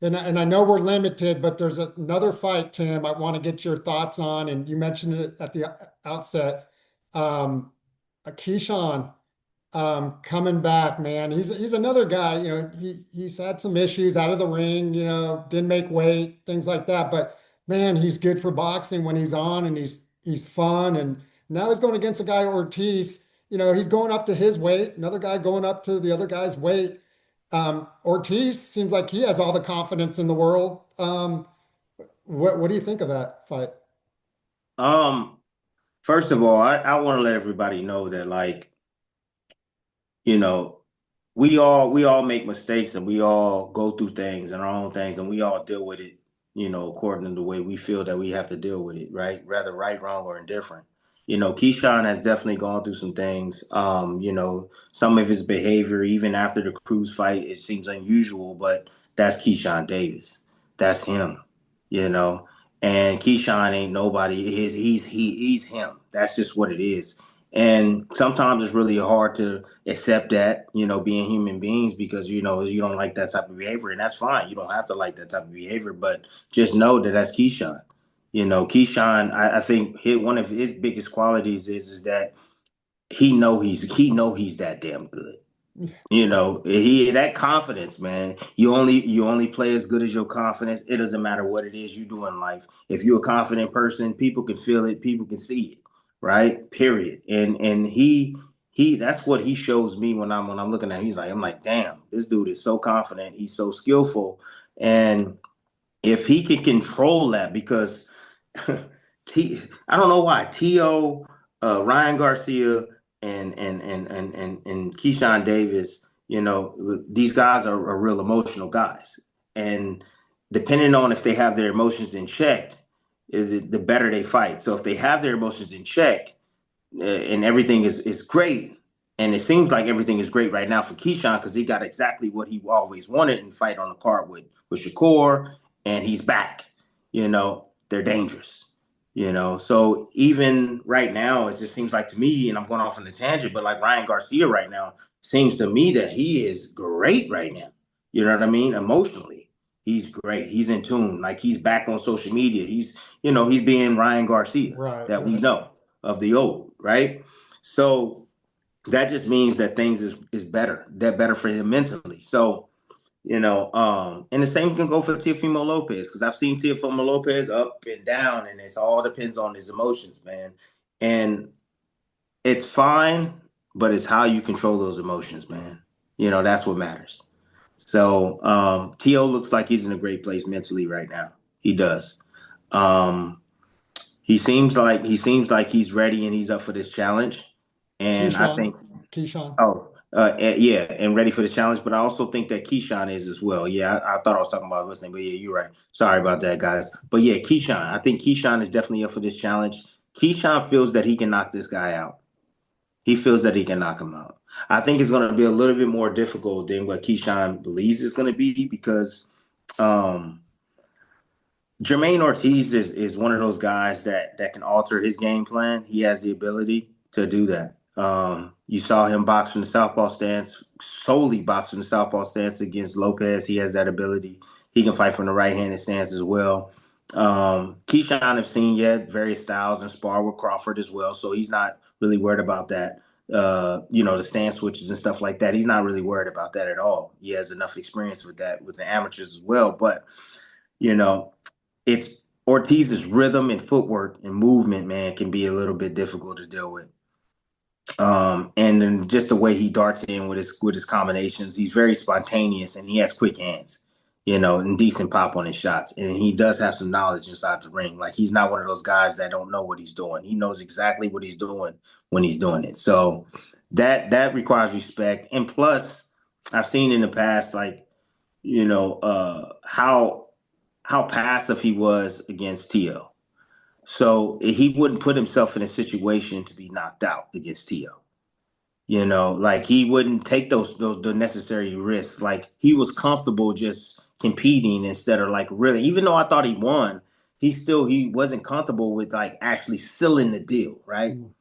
And I know we're limited, but there's another fight, Tim, I want to get your thoughts on, and you mentioned it at the outset. Um, Keyshawn coming back, man. He's another guy, he's had some issues out of the ring, didn't make weight, things like that. But man, he's good for boxing when he's on, and he's fun. And now he's going against a guy, Ortiz. He's going up to his weight, another guy going up to the other guy's weight. Ortiz seems like he has all the confidence in the world. What do you think of that fight? Um, First of all, I want to let everybody know that like, you know, we all make mistakes and we all go through things and our own things and we all deal with it, according to the way we feel that we have to deal with it, right? Rather right, wrong, or indifferent. Keyshawn has definitely gone through some things. Some of his behavior, even after the Cruz fight, it seems unusual, but that's Keyshawn Davis. That's him, you know. And Keyshawn ain't nobody. He's him. That's just what it is. And sometimes it's really hard to accept that, being human beings because, you don't like that type of behavior. And that's fine. You don't have to like that type of behavior, but just know that that's Keyshawn. Keyshawn, I think one of his biggest qualities is that he know he's that damn good. He that confidence, man. You only play as good as your confidence. It doesn't matter what it is you do in life. If you're a confident person, people can feel it, people can see it, right? Period. And he that's what he shows me when I'm looking at him. I'm like, damn, this dude is so confident. He's so skillful. And if he can control that, because I don't know why T.O., Ryan Garcia, and Keyshawn Davis, these guys are real emotional guys, and depending on if they have their emotions in check, the better they fight. So if they have their emotions in check, and everything is great. And it seems like everything is great right now for Keyshawn because he got exactly what he always wanted and fight on the card with Shakur, and he's back. They're dangerous. So even right now, it just seems like to me, and I'm going off on a tangent, but like Ryan Garcia right now seems to me that he is great right now. You know what I mean? Emotionally, he's great. He's in tune. Like he's back on social media. He's being Ryan Garcia Right, that we right. know of the old, right? So that just means that things is better. That better for him mentally. So, and the same can go for Teofimo Lopez, because I've seen Teofimo Lopez up and down, and it's all depends on his emotions, man. And it's fine, but it's how you control those emotions, man. That's what matters. So T.O. looks like he's in a great place mentally right now. He does. Um, he seems like he's ready and he's up for this challenge. And I Keyshawn, think, Keyshawn. yeah, and ready for the challenge. But I also think that Keyshawn is as well. Yeah, I thought I was talking about listening, but yeah, you're right. Sorry about that, guys. But yeah, Keyshawn. I think Keyshawn is definitely up for this challenge. Keyshawn feels that he can knock this guy out. He feels that he can knock him out. I think it's going to be a little bit more difficult than what Keyshawn believes it's going to be because um, Jermaine Ortiz is one of those guys that can alter his game plan. He has the ability to do that. You saw him box from the southpaw stance, solely box from the southpaw stance against Lopez. He has that ability. He can fight from the right-handed stance as well. Keyshawn I've seen yet various styles and spar with Crawford as well, so he's not really worried about that. The stance switches and stuff like that. He's not really worried about that at all. He has enough experience with that with the amateurs as well. But you know, it's Ortiz's rhythm and footwork and movement, man, can be a little bit difficult to deal with. And then just the way he darts in with his combinations, he's very spontaneous and he has quick hands, and decent pop on his shots. And he does have some knowledge inside the ring. Like he's not one of those guys that don't know what he's doing. He knows exactly what he's doing when he's doing it. So that requires respect. And plus, I've seen in the past, like, how passive he was against Tio. So he wouldn't put himself in a situation to be knocked out against Tio. Like he wouldn't take those the necessary risks. Like he was comfortable just competing instead of like really. Even though I thought he won, he wasn't comfortable with like actually sealing the deal, right? Mm.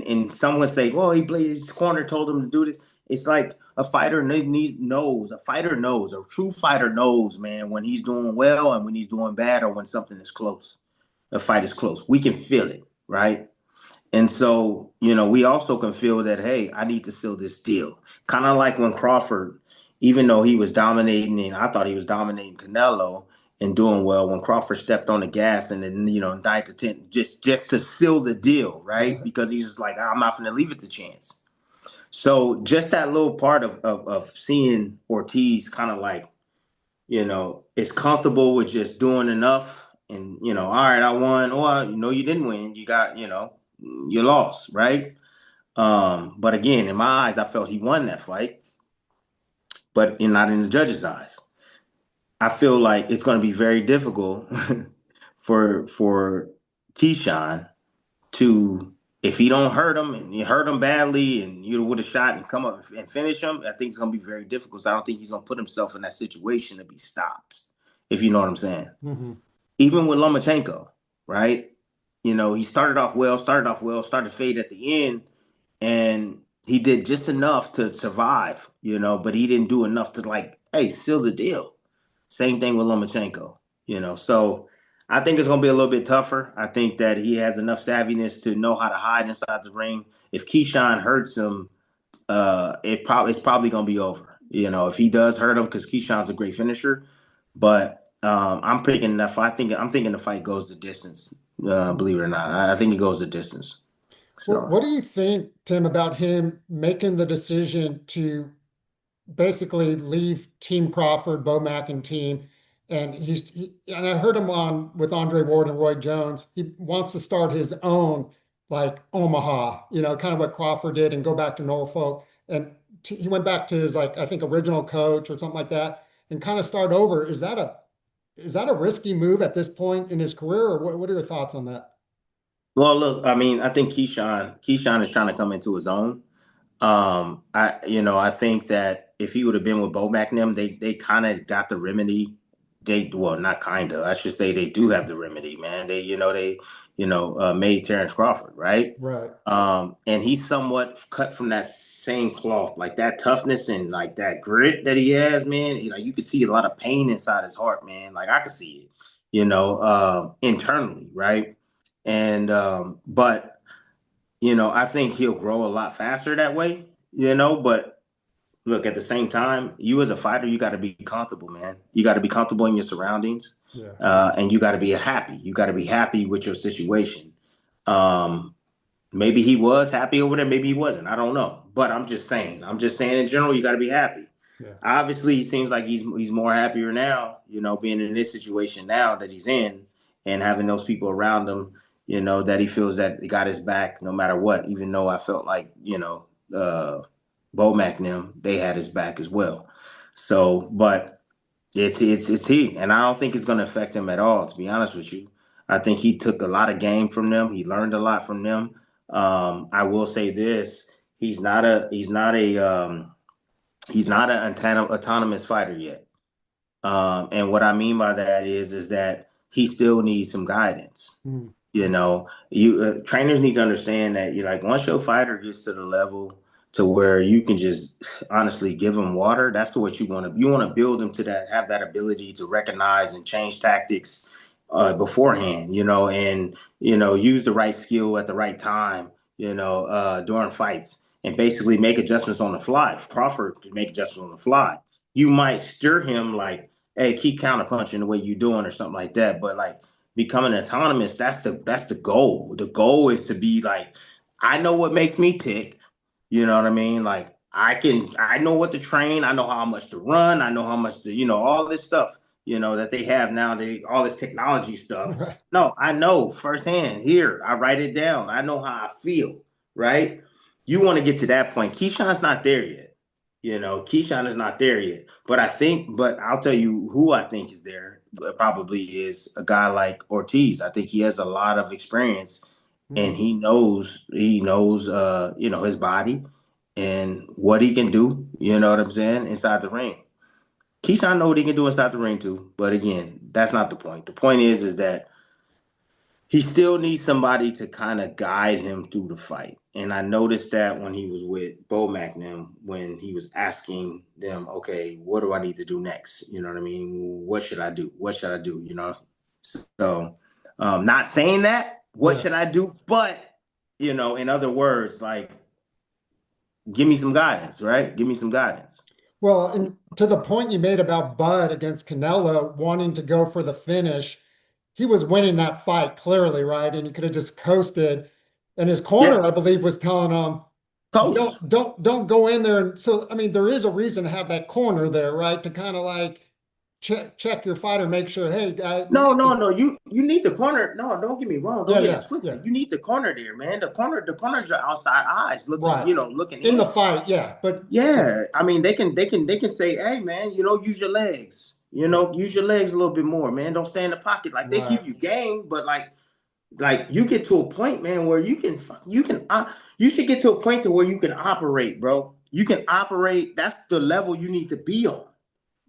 And someone say, "Oh, he played his corner, told him to do this." It's like a fighter knows, a true fighter knows, man, when he's doing well and when he's doing bad or when something is close. A fight is close. We can feel it, right? And so, we also can feel that, hey, I need to seal this deal. Kind of like when Crawford, even though he was dominating, and I thought he was dominating Canelo and doing well, when Crawford stepped on the gas and then, 9 to 10, just to seal the deal, right? Right. Because he's just like, I'm not going to leave it to chance. So just that little part of seeing Ortiz kind of like, is comfortable with just doing enough and, all right, I won. Or, you didn't win. You got, you lost, right? But again, in my eyes, I felt he won that fight, but not in the judges' eyes. I feel like it's going to be very difficult for Keyshawn to, if he don't hurt him and you hurt him badly and you would have shot and come up and finish him, I think it's going to be very difficult. So I don't think he's going to put himself in that situation to be stopped, if you know what I'm saying. Mm-hmm. Even with Lomachenko, right? He started off well, started to fade at the end, and he did just enough to survive, but he didn't do enough to like, hey, seal the deal. Same thing with Lomachenko, So I think it's gonna be a little bit tougher. I think that he has enough savviness to know how to hide inside the ring. If Keyshawn hurts him, it's probably gonna be over. If he does hurt him, because Keyshawn's a great finisher, but I'm thinking the fight goes the distance. Believe it or not, I think it goes the distance. So. What do you think, Tim, about him making the decision to basically leave Team Crawford, Bo Mack and team? And and I heard him on with Andre Ward and Roy Jones. He wants to start his own like Omaha, kind of what Crawford did and go back to Norfolk. And he went back to his like I think original coach or something like that and kind of start over. Is that a risky move at this point in his career, or what are your thoughts on that? Well, look, I mean, I think Keyshawn is trying to come into his own. I think that if he would have been with Bo McNam, they kind of got the remedy. Well, not kind of. I should say they do have the remedy, man. They made Terrence Crawford, right? Right. And he's somewhat cut from that same cloth, like that toughness and like that grit that he has, man. Like you could see a lot of pain inside his heart, man. Like I could see it, internally, right? And but I think he'll grow a lot faster that way, but look, at the same time, you as a fighter, you got to be comfortable, man. You got to be comfortable in your surroundings, Yeah. and you got to be happy. You got to be happy with your situation. Um, Maybe he was happy over there, maybe he wasn't. I don't know, but I'm just saying. I'm just saying in general, you got to be happy. Yeah. Obviously, he seems like he's more happier now, being in this situation now that he's in and having those people around him, that he feels that he got his back no matter what. Even though I felt like, Bo McNam, they had his back as well. So, but it's he, and I don't think it's going to affect him at all. To be honest with you, I think he took a lot of game from them. He learned a lot from them. I will say this: he's not an autonomous fighter yet. And what I mean by that is that he still needs some guidance. Mm. You trainers need to understand that you like once your fighter gets to the level to where you can just honestly give them water. That's what you want to. You want to build them to that, have that ability to recognize and change tactics beforehand. And use the right skill at the right time. During fights and basically make adjustments on the fly. If Crawford could make adjustments on the fly, you might steer him like, hey, keep counterpunching the way you're doing or something like that. But like becoming autonomous, that's the goal. The goal is to be like, I know what makes me tick. You know what I mean? Like I know what to train. I know how much to run. I know how much to, all this stuff, that they have now, all this technology stuff. Right. No, I know firsthand here. I write it down. I know how I feel, right? You want to get to that point. Keyshawn's not there yet. Keyshawn is not there yet. But I'll tell you who I think is there probably is a guy like Ortiz. I think he has a lot of experience and Mm. he knows his body and what he can do, you know what I'm saying, inside the ring. Keyshawn know what he can do inside the ring too, but again, that's not the point. The point is that he still needs somebody to kind of guide him through the fight. And I noticed that when he was with Bo McNam, when he was asking them, okay, what do I need to do next? You know what I mean? What should I do? What should I do? You know? So, not saying that, what Yeah. should I do? But, in other words, like, give me some guidance, right? Give me some guidance. Well, and to the point you made about Bud against Canelo wanting to go for the finish, he was winning that fight clearly, right? And he could have just coasted. And his corner, I Yes. believe, was telling him, Coach. don't go in there. And so, I mean, there is a reason to have that corner there, right? To kind of like check your fighter, make sure, hey, guy, No, no, no. You need the corner. No, don't get me wrong. yeah, Don't get it yeah, yeah, twisted. You need the corner there, man. The corner's your outside eyes looking, right. looking In the in. fight, yeah, but yeah, Yeah. I mean, they can say, hey man, use your legs. yeah, Use your legs a little bit more, man. Don't stay in the pocket. Like they right, give you game, but like you get to a point, man, where you should get to a point to where you can operate, bro. You can operate. That's the level you need to be on,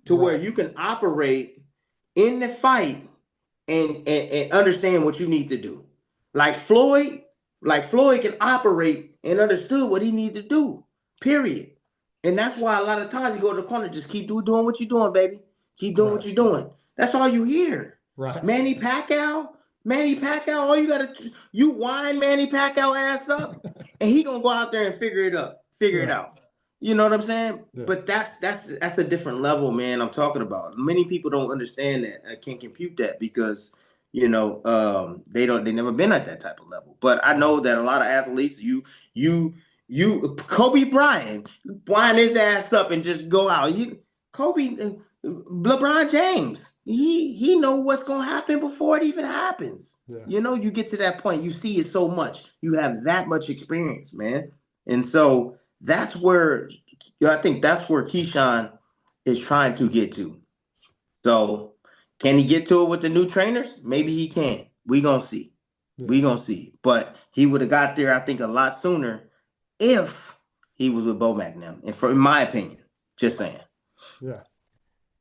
to where right, you can operate in the fight and understand what you need to do. Like Floyd, can operate and understood what he needed to do. Period. And that's why a lot of times you go to the corner, just keep doing what you're doing, baby. Keep doing what right, you're doing. That's all you hear. right, Manny Pacquiao, all you wind Manny Pacquiao ass up, and he gonna go out there and figure it yeah, out. You know what I'm saying? yeah, But that's a different level, man. I'm talking about. Many people don't understand that. I can't compute that because they never been at that type of level. But I right. know that a lot of athletes, Kobe Bryant, wind his ass up and just go out. LeBron James, he know what's gonna happen before it even happens. Yeah. You get to that point, you see it so much, you have that much experience, man. And so I think that's where Keyshawn is trying to get to. So can he get to it with the new trainers? Maybe he can. We gonna see. Yeah. We gonna see. But he would have got there, I think, a lot sooner if he was with Bo McNam. And in my opinion, just saying. Yeah.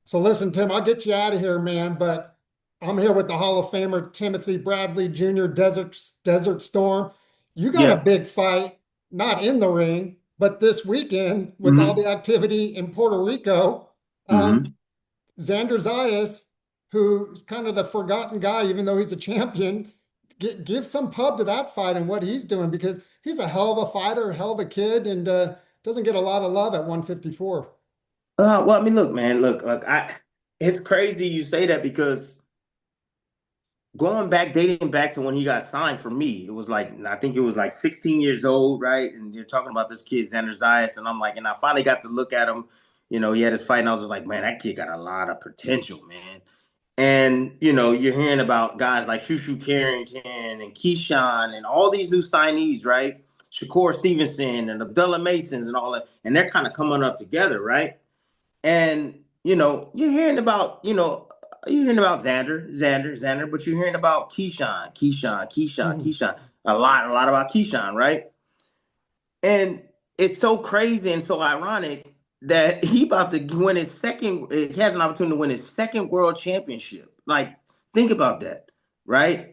So listen, Tim, I'll get you out of here, man, but I'm here with the Hall of Famer Timothy Bradley Jr., Desert Storm. You got a Yeah. big fight, not in the ring, but this weekend with all Mm-hmm. the activity in Puerto Rico. Mm-hmm. Xander Zayas, who's kind of the forgotten guy, even though he's a champion, give some pub to that fight and what he's doing because he's a hell of a fighter, a hell of a kid, and doesn't get a lot of love at 154. Well, I mean, look, man, look, it's crazy you say that because dating back to when he got signed for me, it was like, I think it was like 16 years old, right? And you're talking about this kid, Xander Zayas, and I'm like, and I finally got to look at him. He had his fight, and I was just like, man, that kid got a lot of potential, man. And you're hearing about guys like Shushu Carrington and Keyshawn and all these new signees, right? Shakur Stevenson and Abdullah Masons and all that, and they're kind of coming up together, right? And you're hearing about Xander, but you're hearing about Mhm. Keyshawn, a lot about Keyshawn, right? And it's so crazy and so ironic that he about to win his second. He has an opportunity to win his second world championship. Like, think about that, right?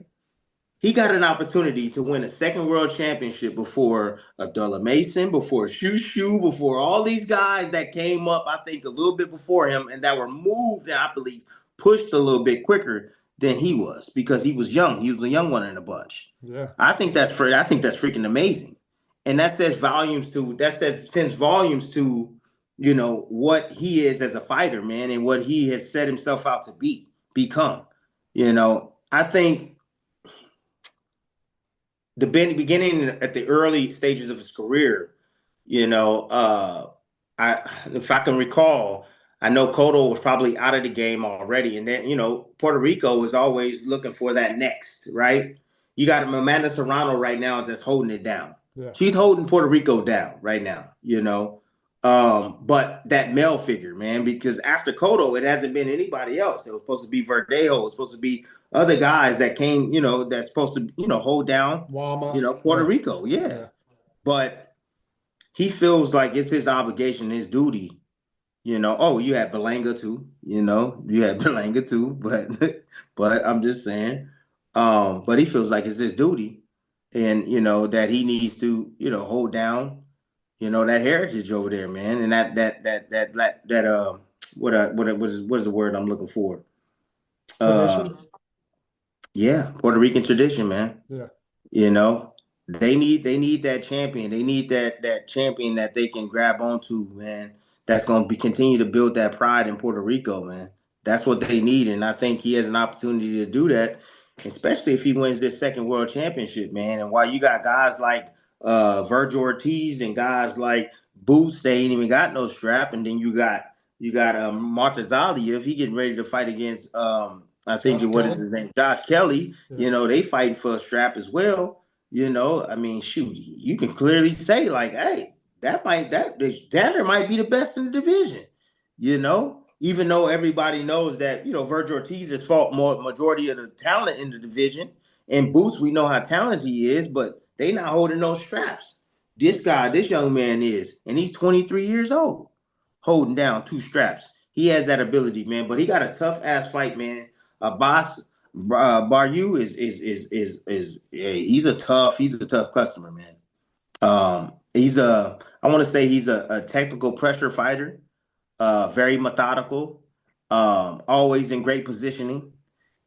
He got an opportunity to win a second world championship before Abdullah Mason, before Shushu, before all these guys that came up, I think, a little bit before him and that were moved and I believe pushed a little bit quicker than he was because he was young. He was the young one in the bunch. Yeah. I think that's freaking amazing. And sends volumes to, what he is as a fighter, man, and what he has set himself out to become. I think the beginning at the early stages of his career, I if I can recall, I know Cotto was probably out of the game already, and then Puerto Rico was always looking for that next, right? You got Amanda Serrano right now that's holding it down. Yeah. She's holding Puerto Rico down right now, but that male figure, man, because after Cotto, it hasn't been anybody else. It was supposed to be Verdejo. It was supposed to be other guys that came, that's supposed to, hold down, Wama. Puerto Yeah. Rico. Yeah. Yeah. But he feels like it's his obligation, his duty. Oh, you had Belanga too, but but I'm just saying. But he feels like it's his duty, and that he needs to hold down that heritage over there, man, and that what is the word I'm looking for? Uh, Tradition. yeah, Puerto Rican tradition, man. Yeah. You know, they need that champion. They need that champion that they can grab onto, man. That's going to be continue to build that pride in Puerto Rico, man. That's what they need, and I think he has an opportunity to do that, especially if he wins this second world championship, man. And while you got guys like Virgil Ortiz and guys like Boots, they ain't even got no strap, and then you got Martins Ali if he getting ready to fight against I think Josh what is Kelly. his name? Josh Kelly. Yeah. They fighting for a strap as well. I mean, shoot, you can clearly say like, hey, that Xander might be the best in the division. Even though everybody knows that Virgil Ortiz has fought more majority of the talent in the division, and Boots, we know how talented he is, but they not holding those straps. This young man is, and he's 23 years old, holding down two straps. He has that ability, man. But he got a tough ass fight, man. Boss Baryu is yeah, he's a tough customer, man. He's a I want to say he's a technical pressure fighter, very methodical, always in great positioning.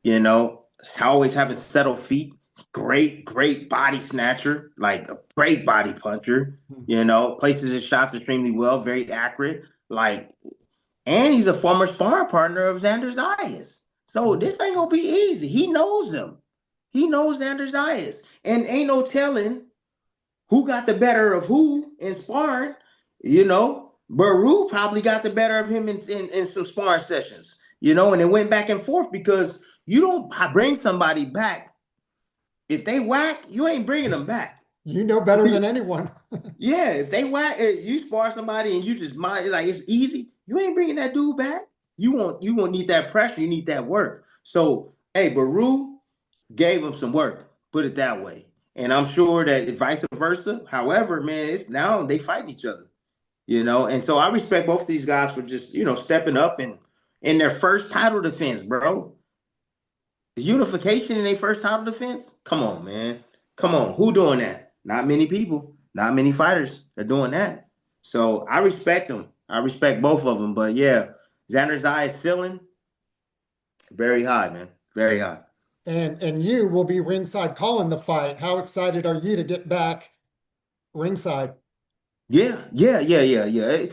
You know, always having settled feet. Great body snatcher, like a great body puncher. Hmm. Places his shots extremely well, very accurate. Like, and he's a former sparring partner of Xander Zayas. So Hmm. this ain't gonna be easy. He knows them. He knows Xander Zayas. And ain't no telling who got the better of who in sparring. Baru probably got the better of him in some sparring sessions, and it went back and forth because you don't bring somebody back. If they whack, you ain't bringing them back. You know better than anyone. Yeah, if they whack, you spar somebody and you just mind like it's easy, you ain't bringing that dude back. You won't need that pressure. You need that work. So, hey, Baru gave him some work. Put it that way. And I'm sure that vice versa. However, man, it's now they fighting each other. And so I respect both of these guys for just stepping up and in their first title defense, bro. The unification in their first title defense. Come on, man. Come on. Who doing that? Not many people. Not many fighters are doing that. So I respect them. I respect both of them. But yeah, Xander's eye is ceiling very high, man. Very high. And you will be ringside calling the fight. How excited are you to get back ringside? Yeah, yeah, yeah, yeah, yeah.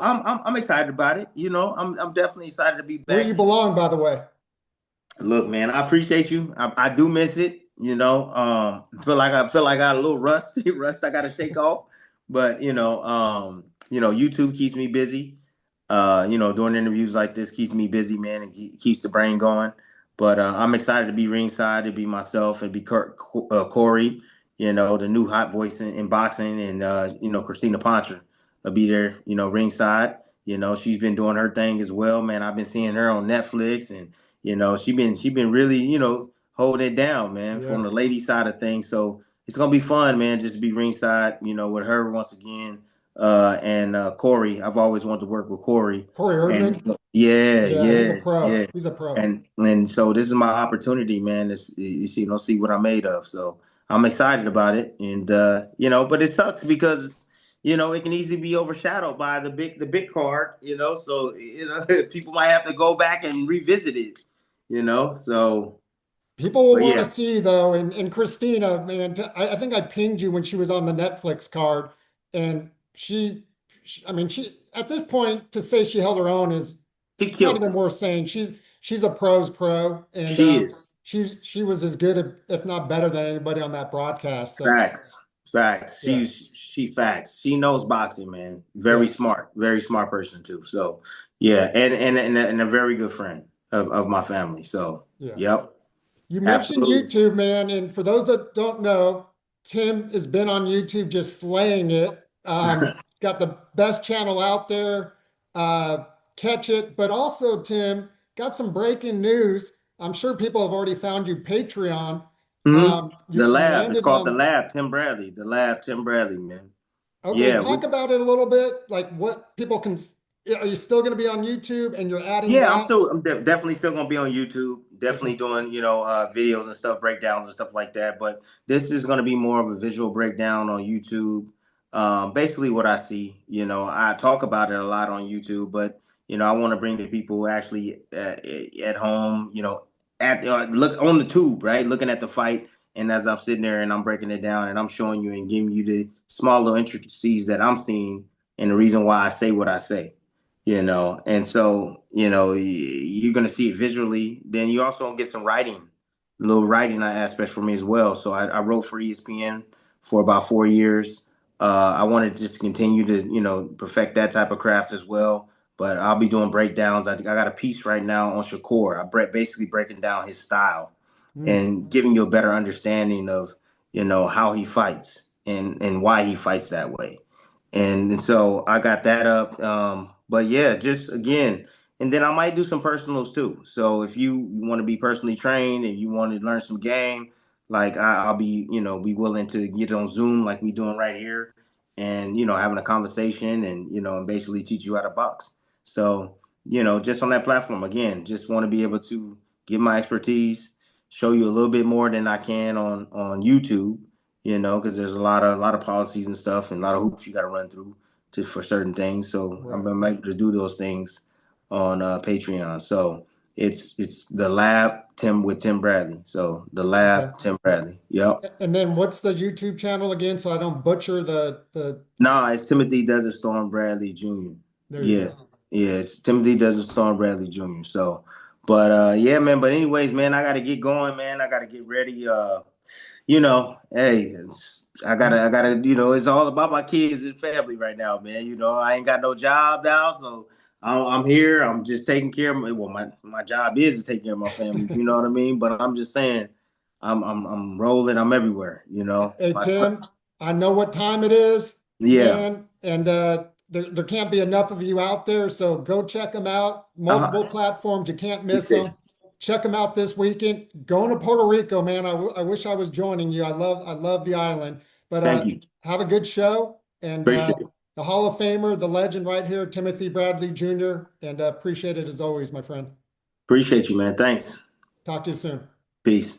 I'm excited about it. I'm definitely excited to be Where back. you belong, by the way. Look, man, I appreciate you. I do miss it. I feel like I got a little rust I got to shake off. But YouTube keeps me busy. Doing interviews like this keeps me busy, man, and keeps the brain going. But I'm excited to be ringside, to be myself, and be Corey. The new hot voice in boxing, and Christina Poncher will be there. Ringside. She's been doing her thing as well, man. I've been seeing her on Netflix, and she been really holding it down, man, from Yeah. the lady side of things. So it's gonna be fun, man, just to be ringside, with her once again. And Corey, I've always wanted to work with Corey, Corey and Erdman. yeah, Yeah, he's a yeah, pro. yeah, He's a pro. and so this is my opportunity, man. See what I'm made of. So I'm excited about it, and but it sucks because it can easily be overshadowed by the big card, so people might have to go back and revisit it, so People will but want to yeah, see though, and Christina, man, I think I pinged you when she was on the Netflix card, and I mean, she at this point to say she held her own is he not killed even it. worth saying. She's a pro's pro, and She is. she was as good, if not better, than anybody on that broadcast. So Facts. Facts. yeah, She facts. She knows boxing, man. yeah, Very smart person too. So yeah, and a very good friend of my family. So yeah. yep, You mentioned absolutely. YouTube, man, and for those that don't know, Tim has been on YouTube just slaying it. Got the best channel out there. Uh, Catch it, but also Tim got some breaking news. I'm sure people have already found you Patreon. Hmm. The You lab. It's landed called the on. lab. Tim Bradley. The lab. Tim Bradley, man. Okay, Yeah. talk about it a little bit, like what people can are you still going to be on YouTube and you're adding Yeah, that? definitely still gonna be on YouTube. Okay. Definitely doing, videos and stuff, breakdowns and stuff like that. But this is gonna be more of a visual breakdown on YouTube. Basically what I see. I talk about it a lot on YouTube, but I want to bring the people actually at home. At look on the tube, right, looking at the fight, and as I'm sitting there and I'm breaking it down and I'm showing you and giving you the small little intricacies that I'm seeing and the reason why I say what I say. And so you're going to see it visually. Then you also get some writing, little writing aspects for me as well. So I wrote for ESPN for about 4 years. I wanted to just continue to perfect that type of craft as well, but I'll be doing breakdowns. I got a piece right now on Shakur. Basically breaking down his style Mm, and giving you a better understanding of how he fights and why he fights that way. And so I got that up. But yeah, just again, and then I might do some personals too. So if you want to be personally trained and you want to learn some game, like I'll be willing to get on Zoom like we doing right here, and having a conversation and basically teach you how to box. So just on that platform again, just want to be able to give my expertise, show you a little bit more than I can on YouTube, because there's a lot of policies and stuff and a lot of hoops you got to run through for certain things. So right. I'm able to do those things on Patreon. So it's the Lab Tim with Tim Bradley. So the Okay. Lab Tim Bradley. Yep. And then what's the YouTube channel again? So I don't butcher the, No, it's Timothy Desert Storm Bradley Jr. there you Yeah. go. Yeah, it's Timothy Desert Storm Bradley Jr. So, but yeah, man. But anyways, man, I got to get going, man. I got to get ready. Hey, I gotta, it's all about my kids and family right now, man. I ain't got no job now, so I'm here. I'm just taking care of my job is to take care of my family. You know what I mean? But I'm just saying, I'm rolling. I'm everywhere. Hey, My son, Tim, I know what time it is, yeah. man, and there can't be enough of you out there. So go check them out. Uh-huh. Multiple platforms, you can't miss Appreciate them. it. Check them out this weekend. Going to Puerto Rico, man. I wish I was joining you. I love the island. But Thank you. have a good show. And Appreciate it. the Hall of Famer, the legend right here, Timothy Bradley Jr. And appreciate it as always, my friend. Appreciate you, man. Thanks. Talk to you soon. Peace.